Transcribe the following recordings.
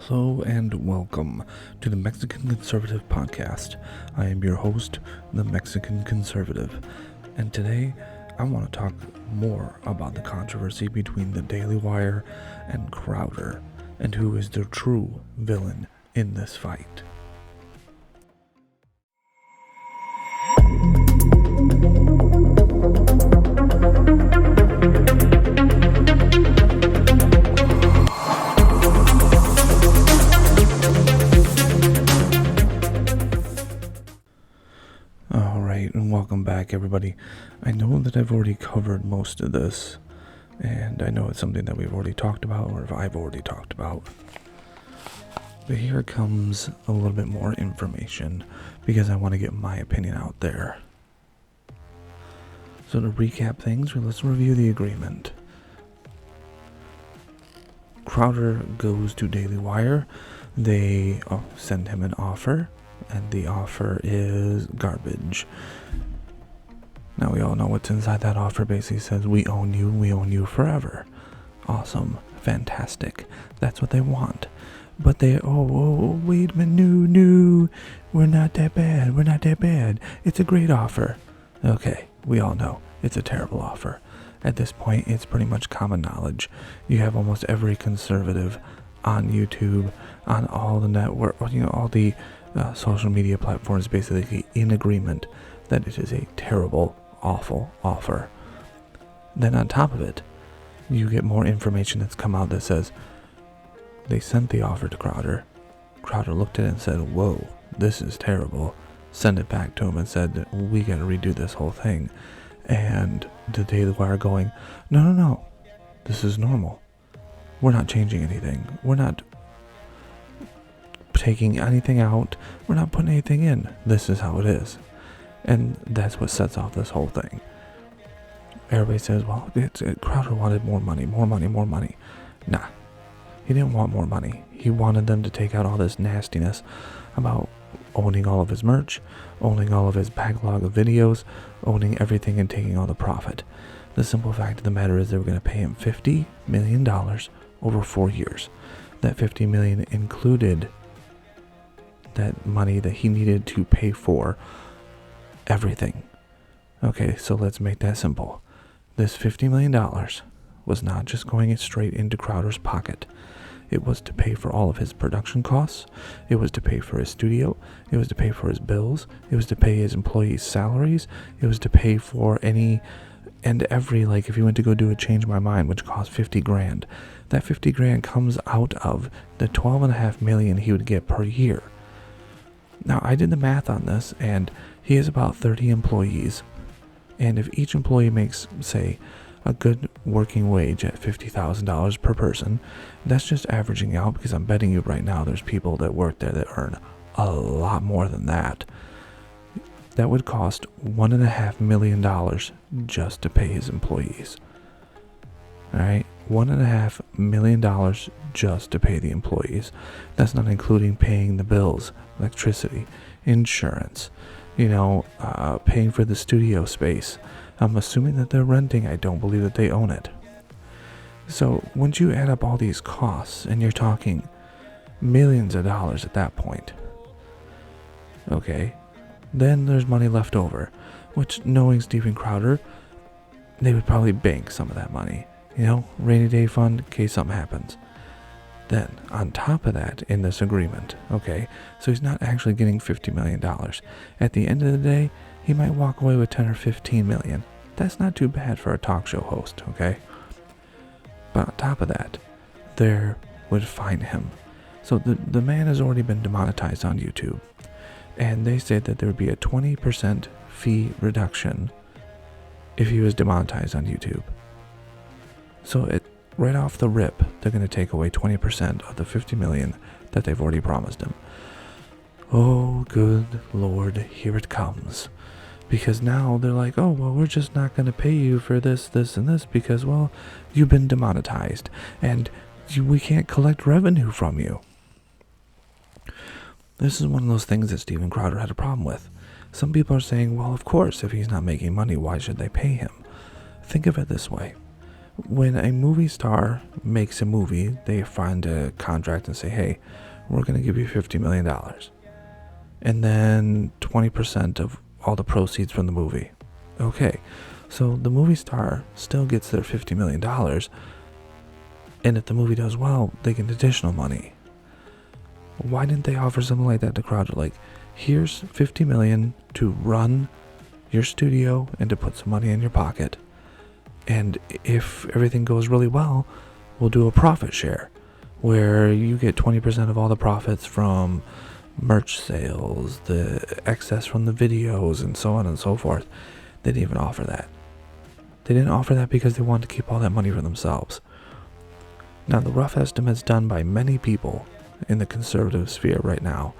Hello and welcome to the Mexican Conservative Podcast. I am your host, the Mexican Conservative, and today I want to talk more about the controversy between the Daily Wire and Crowder, and who is the true villain in this fight. Alright, and welcome back, everybody. I know that I've already covered most of this, and I know it's something that we've already talked about, or if I've already talked about. But here comes a little bit more information, because I want to get my opinion out there. So to recap things, let's review the agreement. Crowder goes to Daily Wire. They send him an offer, and the offer is garbage. Now we all know what's inside that offer. Basically says, we own you forever. Awesome, fantastic. That's what they want. But they, wait a minute, no, we're not that bad. It's a great offer. Okay, we all know it's a terrible offer. At this point, it's pretty much common knowledge. You have almost every conservative on YouTube, on all the network, all the social media platforms basically in agreement that it is a terrible, awful offer. Then on top of it, you get more information that's come out that says they sent the offer to Crowder. Crowder looked at it and said, whoa, this is terrible. Send it back to him and said, we gotta redo this whole thing. And the Daily Wire going, no, this is normal. We're not changing anything. We're not taking anything out. We're not putting anything in. This is how it is. And that's what sets off this whole thing. Everybody says, well, Crowder wanted more money. Nah, he didn't want more money. He wanted them to take out all this nastiness about owning all of his merch, owning all of his backlog of videos, owning everything and taking all the profit. The simple fact of the matter is they were going to pay him $50 million over 4 years. That $50 million included that money that he needed to pay for everything. Okay, so let's make that simple. This $50 million was not just going straight into Crowder's pocket. It was to pay for all of his production costs. It was to pay for his studio. It was to pay for his bills. It was to pay his employees' salaries. It was to pay for any and every, if you went to go do a Change My Mind, which cost $50,000, that $50,000 comes out of the $12.5 million he would get per year. Now, I did the math on this, and he has about 30 employees. And if each employee makes, say, a good working wage at $50,000 per person, that's just averaging out, because I'm betting you right now there's people that work there that earn a lot more than that. That would cost $1.5 million just to pay his employees. Alright, $1.5 million just to pay the employees. That's not including paying the bills, electricity, insurance, paying for the studio space. I'm assuming that they're renting. I don't believe that they own it. So once you add up all these costs, and you're talking millions of dollars at that point, okay, then there's money left over, which, knowing Steven Crowder, they would probably bank some of that money. Rainy day fund in case something happens. Then, on top of that, in this agreement, okay, so he's not actually getting $50 million. At the end of the day, he might walk away with 10 or 15 million. That's not too bad for a talk show host, okay? But on top of that, they would fine him. So the man has already been demonetized on YouTube. And they said that there would be a 20% fee reduction if he was demonetized on YouTube. So right off the rip, they're going to take away 20% of the $50 million that they've already promised him. Oh, good Lord, here it comes. Because now they're like, oh, well, we're just not going to pay you for this, and this, because, well, you've been demonetized, and we can't collect revenue from you. This is one of those things that Steven Crowder had a problem with. Some people are saying, well, of course, if he's not making money, why should they pay him? Think of it this way. When a movie star makes a movie, they find a contract and say, hey, we're going to give you $50 million. And then 20% of all the proceeds from the movie. Okay, so the movie star still gets their $50 million. And if the movie does well, they get additional money. Why didn't they offer something like that to Crowder? Like, here's $50 million to run your studio and to put some money in your pocket. And if everything goes really well, we'll do a profit share where you get 20% of all the profits from merch sales, the excess from the videos, and so on and so forth. They didn't even offer that. They didn't offer that because they wanted to keep all that money for themselves. Now, the rough estimates done by many people in the conservative sphere right now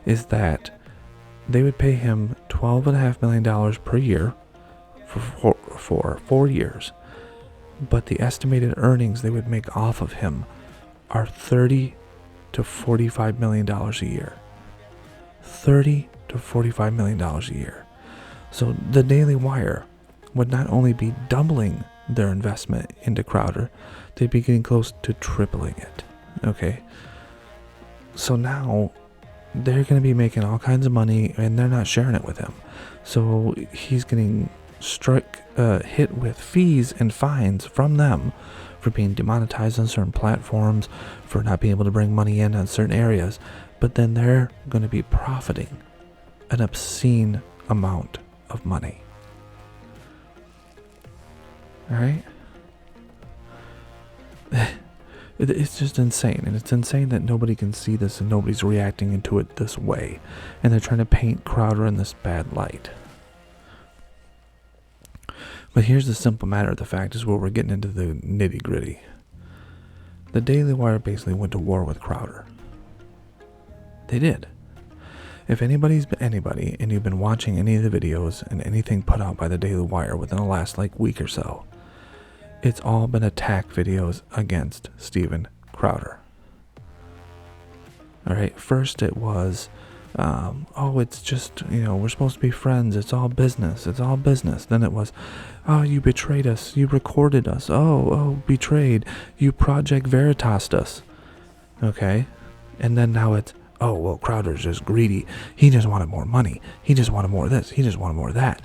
is that they would pay him $12.5 million per year for 4 years, but the estimated earnings they would make off of him are $30 to $45 million a year. $30 to $45 million a year. So the Daily Wire would not only be doubling their investment into Crowder, they'd be getting close to tripling it. Okay? So now they're going to be making all kinds of money and they're not sharing it with him. So he's getting hit with fees and fines from them for being demonetized on certain platforms, for not being able to bring money in on certain areas. But then they're going to be profiting an obscene amount of money. Alright? It's just insane, and it's insane that nobody can see this and nobody's reacting into it this way, and they're trying to paint Crowder in this bad light. But here's the simple matter of the fact is where we're getting into the nitty gritty. The Daily Wire basically went to war with Crowder. They did. If anybody's been anybody and you've been watching any of the videos and anything put out by the Daily Wire within the last week or so, it's all been attack videos against Steven Crowder. Alright, first it was, it's just, we're supposed to be friends, it's all business. Then it was, you betrayed us, you recorded us, betrayed, you Project Veritas us. Okay? And then now it's, Crowder's just greedy, he just wanted more money, he just wanted more of this, he just wanted more of that.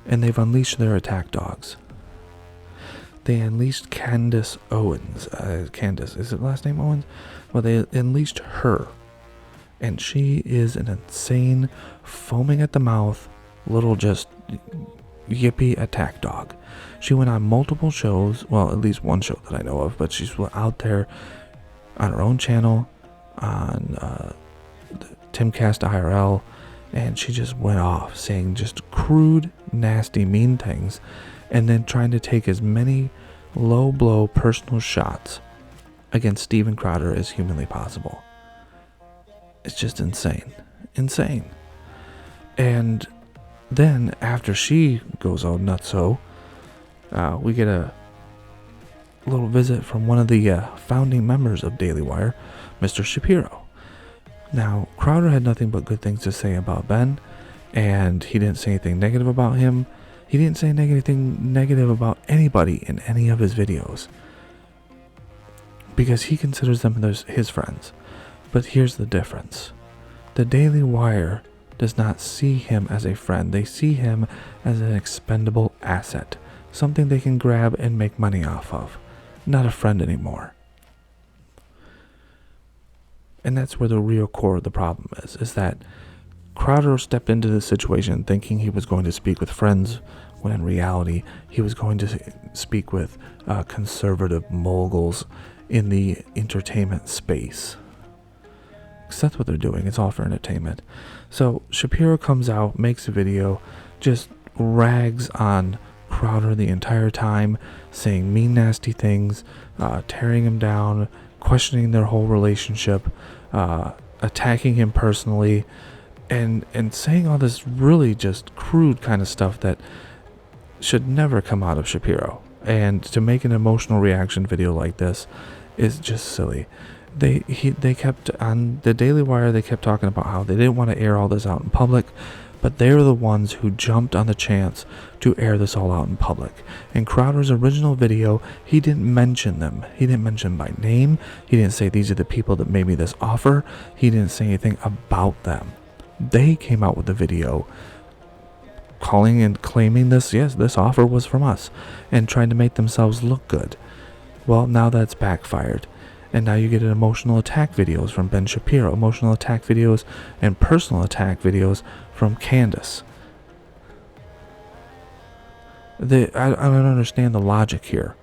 And they've unleashed their attack dogs. They unleashed Candace Owens. Candace, is it last name Owens? Well, they unleashed her. And she is an insane, foaming at the mouth, little just yippee attack dog. She went on multiple shows, well, at least one show that I know of, but she's out there on her own channel, on Timcast IRL, and she just went off saying just crude, nasty, mean things, and then trying to take as many low-blow personal shots against Steven Crowder as humanly possible. It's just insane. Insane. And then, after she goes all nutso, we get a little visit from one of the founding members of Daily Wire, Mr. Shapiro. Now, Crowder had nothing but good things to say about Ben, and he didn't say anything negative about him. He didn't say anything negative about anybody in any of his videos, because he considers them his friends. But here's the difference. The Daily Wire does not see him as a friend. They see him as an expendable asset, something they can grab and make money off of. Not a friend anymore. And that's where the real core of the problem is that Crowder stepped into this situation thinking he was going to speak with friends, when in reality he was going to speak with conservative moguls in the entertainment space. Because that's what they're doing. It's all for entertainment. So Shapiro comes out, makes a video, just rags on Crowder the entire time, saying mean, nasty things, tearing him down, questioning their whole relationship, attacking him personally, and saying all this really just crude kind of stuff that should never come out of Shapiro. And to make an emotional reaction video like this is just silly. They kept on the Daily Wire, they kept talking about how they didn't want to air all this out in public, But they're the ones who jumped on the chance to air this all out in public. In Crowder's original video, he didn't mention them. He didn't mention by name. He didn't say these are the people that made me this offer. He didn't say anything about them. They came out with the video calling and claiming this offer was from us, and trying to make themselves look good. Well, now that's backfired. And now you get emotional attack videos from Ben Shapiro, emotional attack videos and personal attack videos from Candace. I don't understand the logic here.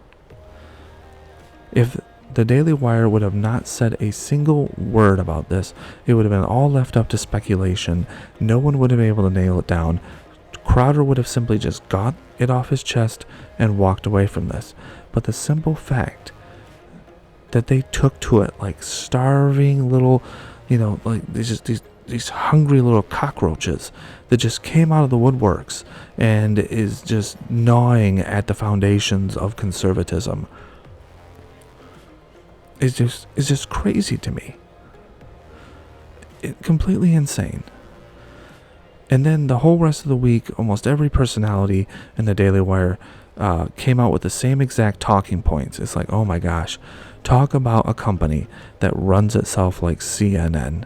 If the Daily Wire would have not said a single word about this, it would have been all left up to speculation. No one would have been able to nail it down. Crowder would have simply just got it off his chest and walked away from this. But the simple fact that they took to it like starving little, like these hungry little cockroaches that just came out of the woodworks and is just gnawing at the foundations of conservatism. It's just crazy to me. Completely insane. And then the whole rest of the week, almost every personality in the Daily Wire came out with the same exact talking points. It's like, oh my gosh, talk about a company that runs itself like CNN.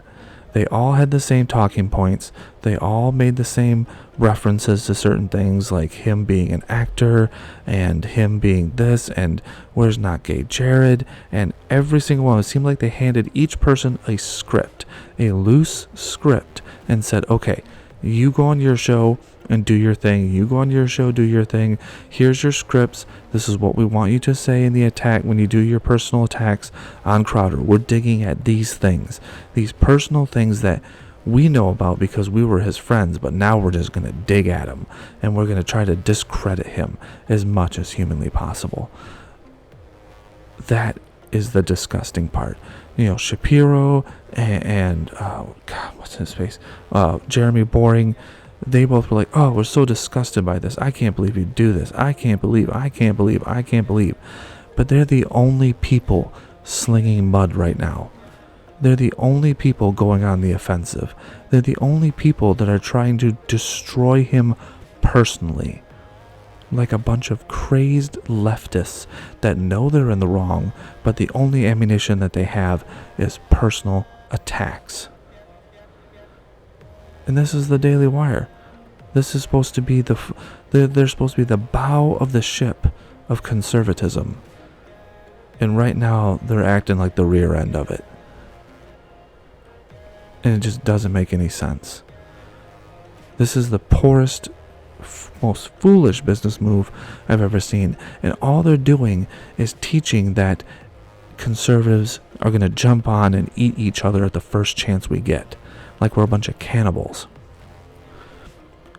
They all had the same talking points. They all made the same references to certain things, like him being an actor and him being this and where's Not Gay Jared, and every single one. It seemed like they handed each person a script, a loose script, and said, okay, you go on your show and do your thing. You go on your show, do your thing. Here's your scripts. This is what we want you to say in the attack when you do your personal attacks on Crowder. We're digging at these things, these personal things that we know about because we were his friends, but now we're just going to dig at him and we're going to try to discredit him as much as humanly possible. That is the disgusting part. Shapiro and what's his face? Jeremy Boring, they both were like, oh, we're so disgusted by this. I can't believe you do this. I can't believe. But they're the only people slinging mud right now. They're the only people going on the offensive. They're the only people that are trying to destroy him personally. Like a bunch of crazed leftists that know they're in the wrong, but the only ammunition that they have is personal attacks. And this is the Daily Wire. This is supposed to be they're supposed to be the bow of the ship of conservatism. And right now they're acting like the rear end of it. And it just doesn't make any sense. This is the poorest, most foolish business move I've ever seen. And all they're doing is teaching that conservatives are going to jump on and eat each other at the first chance we get. Like we're a bunch of cannibals.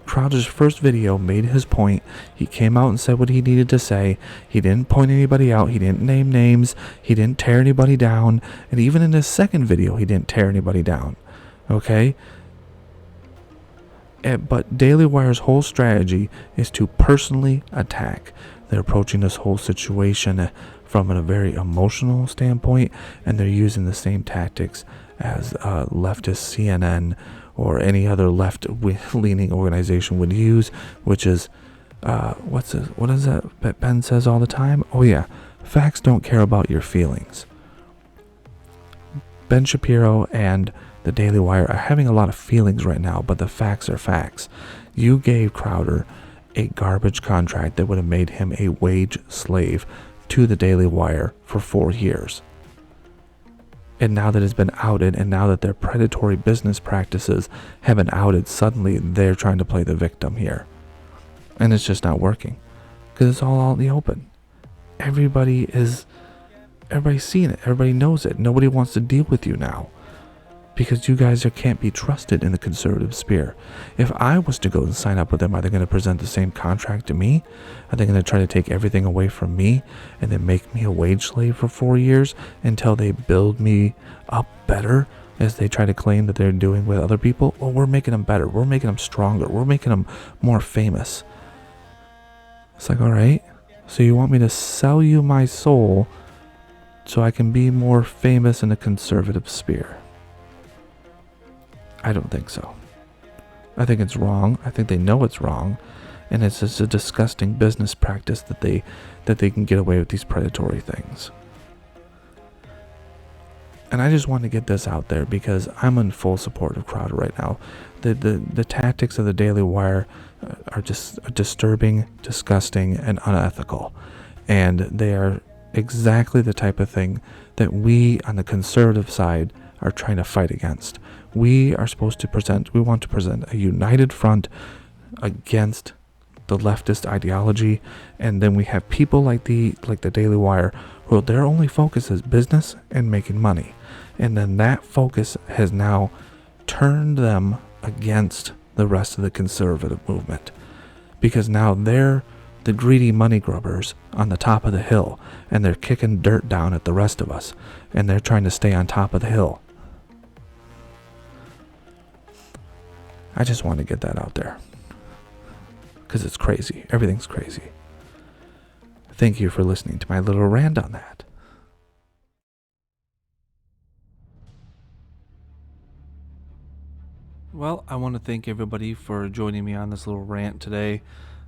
Crowder's first video made his point. He came out and said what he needed to say. He didn't point anybody out. He didn't name names. He didn't tear anybody down. And even in his second video, he didn't tear anybody down. Okay? But Daily Wire's whole strategy is to personally attack. They're approaching this whole situation from a very emotional standpoint, and they're using the same tactics as leftist CNN or any other left-leaning organization would use, which is, what is that Ben says all the time? Oh yeah, facts don't care about your feelings. Ben Shapiro and the Daily Wire are having a lot of feelings right now, but the facts are facts. You gave Crowder a garbage contract that would have made him a wage slave to the Daily Wire for 4 years. And now that it's been outed, and now that their predatory business practices have been outed, suddenly they're trying to play the victim here. And it's just not working. Because it's all out in the open. Everybody's seeing it. Everybody knows it. Nobody wants to deal with you now. Because you guys can't be trusted in the conservative sphere. If I was to go and sign up with them, are they going to present the same contract to me? Are they going to try to take everything away from me and then make me a wage slave for 4 years until they build me up better, as they try to claim that they're doing with other people? Well, we're making them better. We're making them stronger. We're making them more famous. It's like, all right, so you want me to sell you my soul so I can be more famous in the conservative sphere? I don't think so. I think it's wrong. I think they know it's wrong, and it's just a disgusting business practice that they can get away with these predatory things. And I just want to get this out there because I'm in full support of Crowder right now. The tactics of the Daily Wire are just disturbing, disgusting, and unethical. And they are exactly the type of thing that we on the conservative side are trying to fight against. We want to present a united front against the leftist ideology, and then we have people like the Daily Wire who their only focus is business and making money. And then that focus has now turned them against the rest of the conservative movement, because now they're the greedy money grubbers on the top of the hill, and they're kicking dirt down at the rest of us, and they're trying to stay on top of the hill. I just want to get that out there because it's crazy. Everything's crazy. Thank you for listening to my little rant on that. Well, I want to thank everybody for joining me on this little rant today.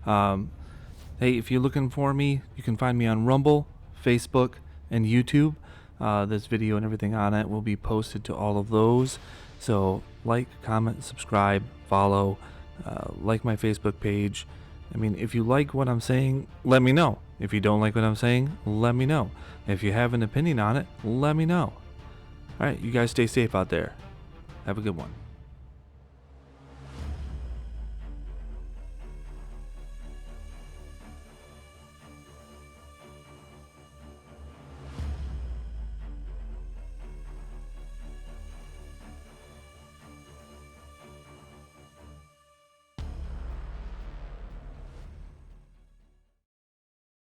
Hey, if you're looking for me, you can find me on Rumble, Facebook, and YouTube. This video and everything on it will be posted to all of those. So like, comment, subscribe, follow, like my Facebook page. I mean, if you like what I'm saying, let me know. If you don't like what I'm saying, let me know. If you have an opinion on it, let me know. All right, you guys stay safe out there. Have a good one.